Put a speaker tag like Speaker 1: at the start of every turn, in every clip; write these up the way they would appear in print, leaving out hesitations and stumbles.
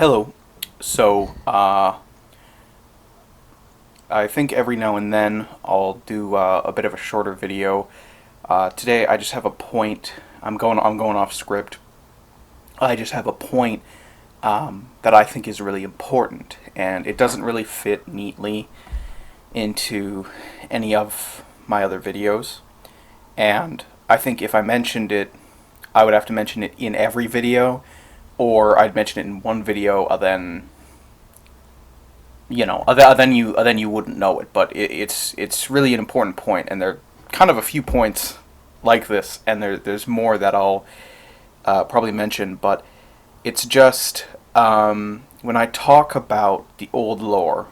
Speaker 1: Hello. So, I think every now and then I'll do a bit of a shorter video. Today I just have a point. I'm going off script. I just have a point that I think is really important, and it doesn't really fit neatly into any of my other videos. And I think if I mentioned it, I would have to mention it in every video, or I'd mention it in one video, and then then you wouldn't know it. But it's really an important point, and there are kind of a few points like this, and there's more that I'll probably mention. But it's just when I talk about the old lore,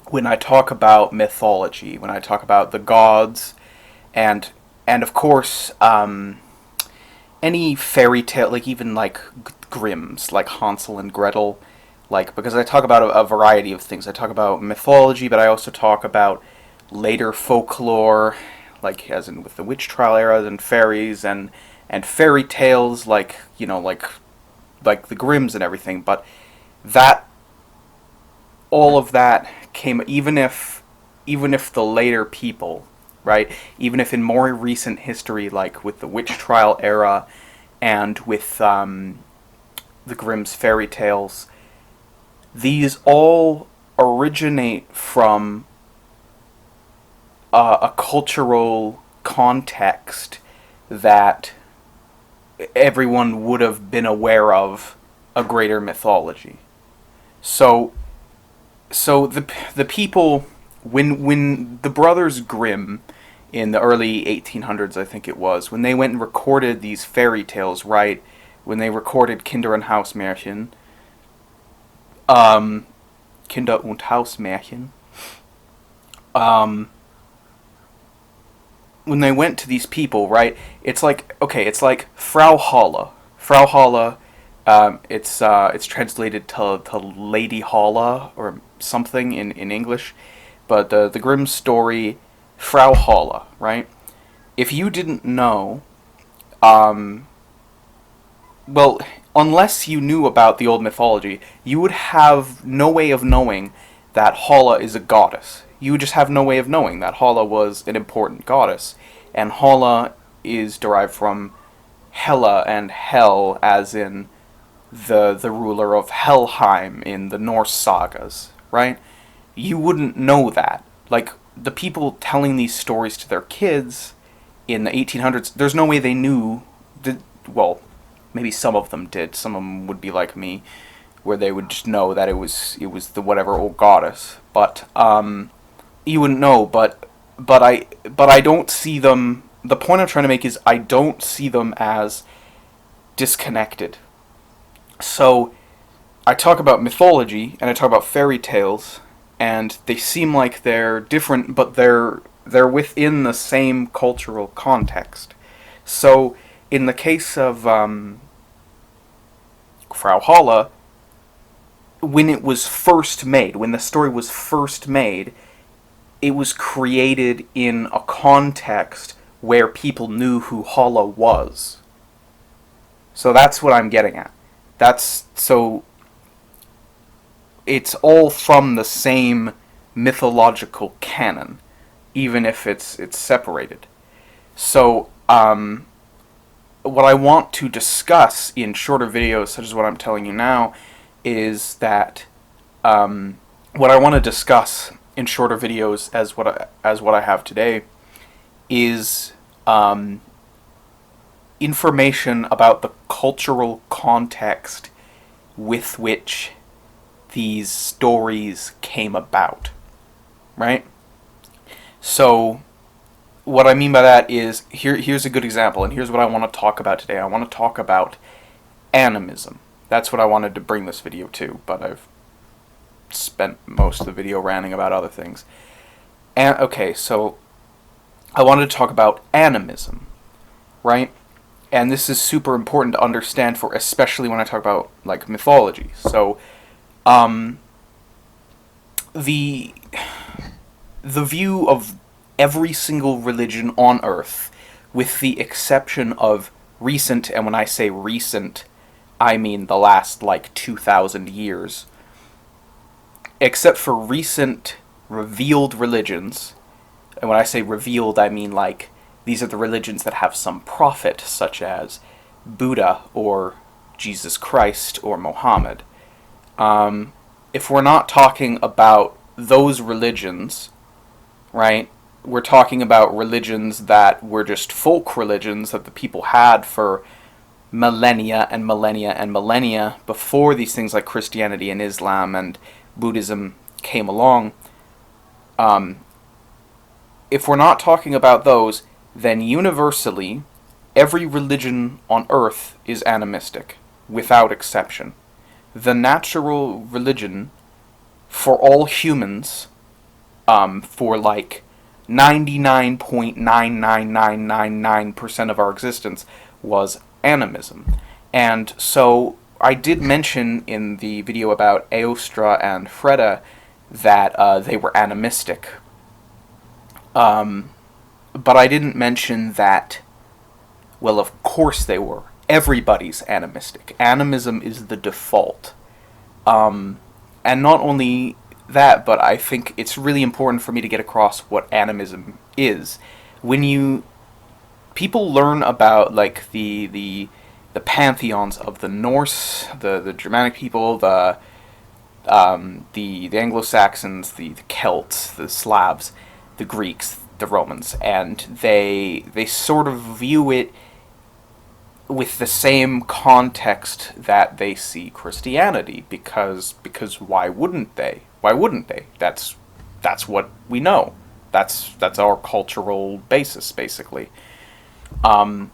Speaker 1: when I talk about mythology, when I talk about the gods, and and of course any fairy tale, like even like Grimm's, like Hansel and Gretel, like because I talk about a variety of things. I talk about mythology, but I also talk about later folklore, like as in with the witch trial era and fairies and fairy tales, like like the Grimms and everything. But that all of that came even if the later people, right? Even if in more recent history, like with the witch trial era and with the Grimm's fairy tales, these all originate from a cultural context that everyone would have been aware of a greater mythology. So the people, when the brothers Grimm in the early 1800s, I think it was, when they went and recorded these fairy tales, right? When they recorded Kinder und Hausmärchen, um, Kinder und Hausmärchen, um, when they went to these people, right? It's like, okay, it's like Frau Holle. Frau Holle, it's translated to Lady Holle or something in English, but the Grimm story, Frau Holle, right? If you didn't know, um, well, unless you knew about the old mythology, you would have no way of knowing that Holle is a goddess. You would just have no way of knowing that Holle was an important goddess. And Holle is derived from Hela and Hel, as in the ruler of Helheim in the Norse sagas, right? You wouldn't know that. Like, the people telling these stories to their kids in the 1800s, there's no way they knew that, well, maybe some of them did. Some of them would be like me, where they would just know that it was the whatever old goddess. But you wouldn't know. But I don't see them. The point I'm trying to make is I don't see them as disconnected. So I talk about mythology and I talk about fairy tales, and they seem like they're different, but they're within the same cultural context. So in the case of Frau Holle, when it was first made, when the story was first made, it was created in a context where people knew who Holle was. So that's what I'm getting at. So it's all from the same mythological canon, even if it's separated. So what I want to discuss in shorter videos, such as what I'm telling you now, is that what I want to discuss in shorter videos, as what I have today, is information about the cultural context with which these stories came about, right? So what I mean by that is, here's a good example, and here's what I want to talk about today. I want to talk about animism. That's what I wanted to bring this video to, but I've spent most of the video ranting about other things. And okay, so I wanted to talk about animism, right? And this is super important to understand, for especially when I talk about like mythology. So um the the view of every single religion on earth, with the exception of recent, and when I say recent, I mean the last like 2,000 years, except for recent revealed religions. And when I say revealed, I mean like these are the religions that have some prophet, such as Buddha or Jesus Christ or Mohammed. If we're not talking about those religions, right, we're talking about religions that were just folk religions that the people had for millennia and millennia and millennia before these things like Christianity and Islam and Buddhism came along. Um, if we're not talking about those, then universally, every religion on earth is animistic, without exception. The natural religion for all humans, for like 99.99999% of our existence, was animism. And so I did mention in the video about Aostra and Freda that they were animistic. But I didn't mention that, well, of course they were. Everybody's animistic. Animism is the default. And not only that, but I think it's really important for me to get across what animism is. When people learn about like the pantheons of the Norse, the Germanic people, the Anglo-Saxons, the Celts, the Slavs, the Greeks, the Romans, and they sort of view it with the same context that they see Christianity, because why wouldn't they? Why wouldn't they? That's what we know. That's our cultural basis, basically. But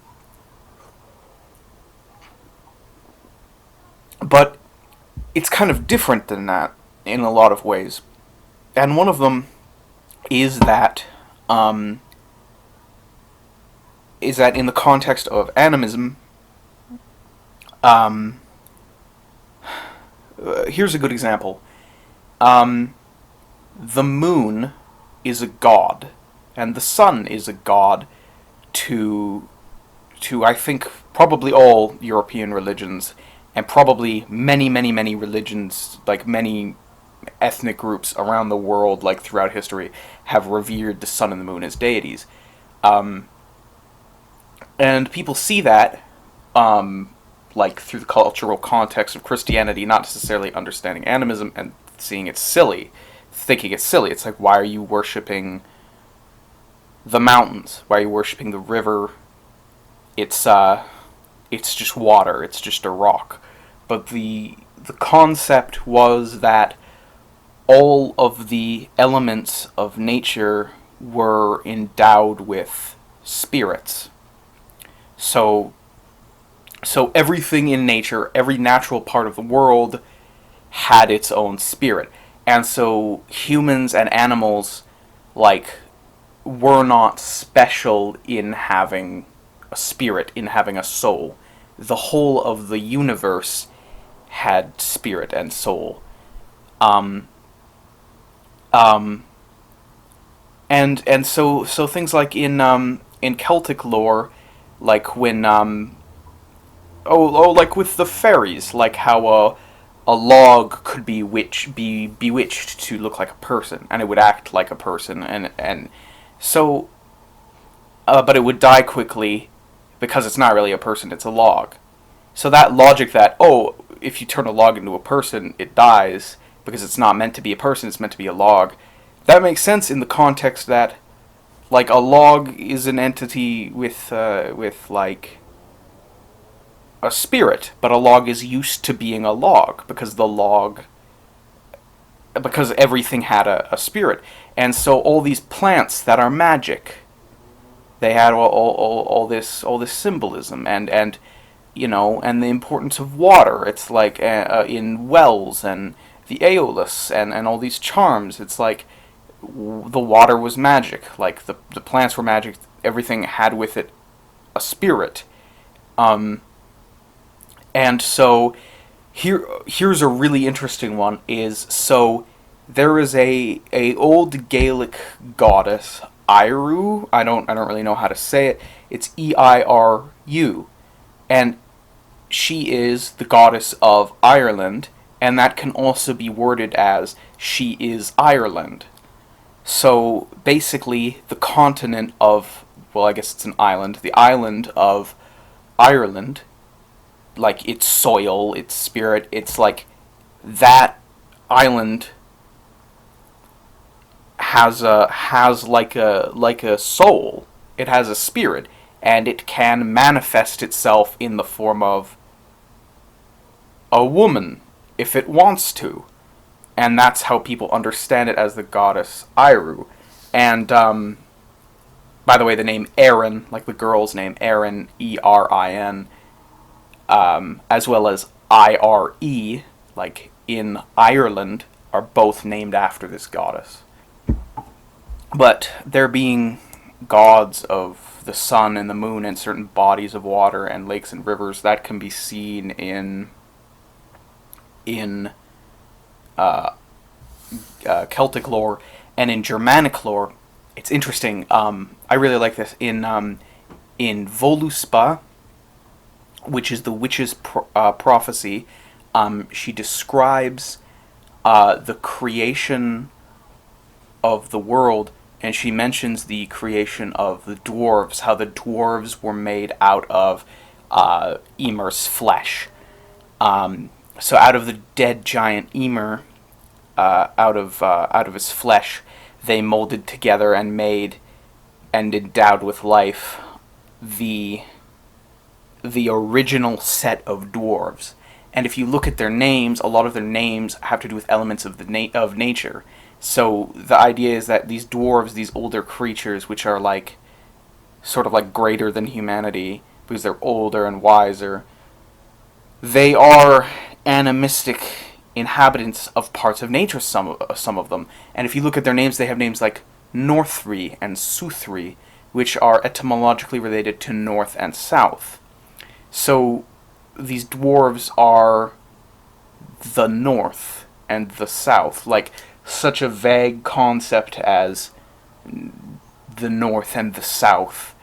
Speaker 1: it's kind of different than that in a lot of ways, and one of them is that in the context of animism. Here's a good example. The moon is a god, and the sun is a god to I think probably all European religions, and probably many religions, like many ethnic groups around the world, like throughout history, have revered the sun and the moon as deities. And people see that, like through the cultural context of Christianity, not necessarily understanding animism and seeing it silly, thinking it's silly. It's like, why are you worshipping the mountains? Why are you worshipping the river? It's just water. It's just a rock. But the concept was that all of the elements of nature were endowed with spirits. So everything in nature, every natural part of the world, had its own spirit. And so humans and animals, like, were not special in having a spirit, in having a soul. The whole of the universe had spirit and soul. And so things like in Celtic lore, like when like with the fairies, like how a log could be bewitched to look like a person, and it would act like a person, and so but it would die quickly because it's not really a person, it's a log. So that logic that, oh, if you turn a log into a person, it dies because it's not meant to be a person, it's meant to be a log. That makes sense in the context that, like, a log is an entity with like a spirit, but a log is used to being a log because everything had a spirit. And so all these plants that are magic, they had all this symbolism, and you know, and the importance of water. It's like in wells and the Aeolus and all these charms. It's like the water was magic, like the plants were magic. Everything had with it a spirit. And so here's a really interesting one. So there is a old Gaelic goddess, Iru. I don't really know how to say it. It's Eiru, and she is the goddess of Ireland, and that can also be worded as she is Ireland. So basically, the continent of, well, I guess it's an island, the island of Ireland, like its soil, its spirit, it's like that island has like a soul. It has a spirit, and it can manifest itself in the form of a woman if it wants to. And that's how people understand it, as the goddess Iru. And by the way, the name Erin, like the girl's name, Erin, Erin, as well as Ire, like in Ireland, are both named after this goddess. But there being gods of the sun and the moon and certain bodies of water and lakes and rivers, that can be seen in Celtic lore and in Germanic lore. It's interesting. I really like this in Voluspa, which is the witch's prophecy. She describes the creation of the world, and she mentions the creation of the dwarves, how the dwarves were made out of Ymir's flesh. So out of the dead giant Ymir, out of his flesh, they molded together and made and endowed with life the original set of dwarves. And if you look at their names, a lot of their names have to do with elements of of nature. So the idea is that these dwarves, these older creatures, which are like sort of like greater than humanity because they're older and wiser, they are animistic inhabitants of parts of nature, some of them. And if you look at their names, they have names like Northri and Suthri, which are etymologically related to north and south. So these dwarves are the north and the south, like such a vague concept as the north and the south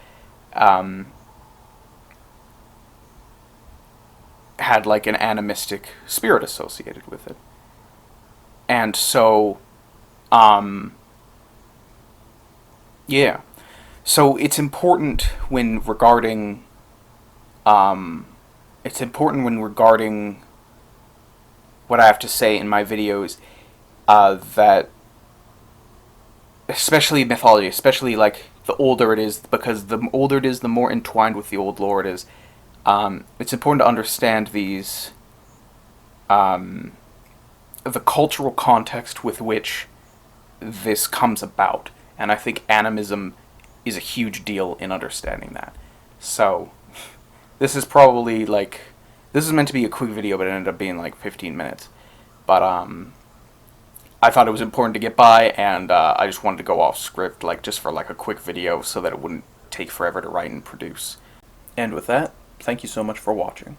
Speaker 1: had like an animistic spirit associated with it. And so yeah, so it's important when regarding what I have to say in my videos, that especially mythology, especially like the older it is, because the older it is, the more entwined with the old lore it is. It's important to understand these, the cultural context with which this comes about, and I think animism is a huge deal in understanding that. So, this is probably like, this is meant to be a quick video, but it ended up being like 15 minutes. But I thought it was important to get by, and I just wanted to go off script, like just for like a quick video, so that it wouldn't take forever to write and produce. And with that, thank you so much for watching.